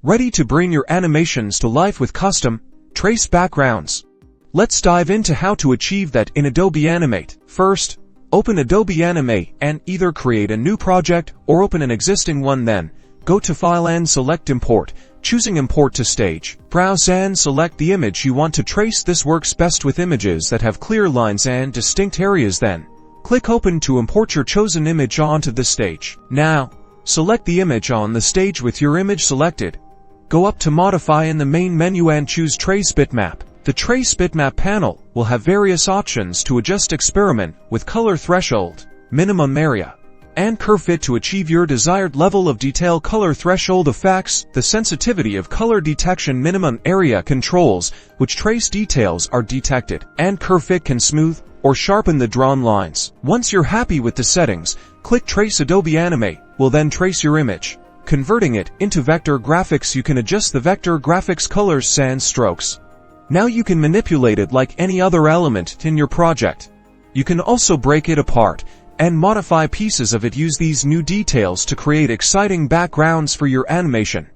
Ready to bring your animations to life with custom, trace backgrounds. Let's dive into how to achieve that in Adobe Animate. First, open Adobe Animate and either create a new project or open an existing one, then go to File and select Import, choosing Import to Stage. Browse and select the image you want to trace. This works best with images that have clear lines and distinct areas. Then, click Open to import your chosen image onto the stage. Now, select the image on the stage with your image selected. Go up to Modify in the main menu and choose Trace Bitmap. The Trace Bitmap panel will have various options to adjust. Experiment with color threshold, minimum area, and curve fit to achieve your desired level of detail. Color threshold affects the sensitivity of color detection. Minimum area controls which trace details are detected, and curve fit can smooth or sharpen the drawn lines. Once you're happy with the settings, click Trace. Adobe Animate will then trace your image, converting it into vector graphics. You can adjust the vector graphics colors and strokes. Now you can manipulate it like any other element in your project. You can also break it apart and modify pieces of it. Use these new details to create exciting backgrounds for your animation.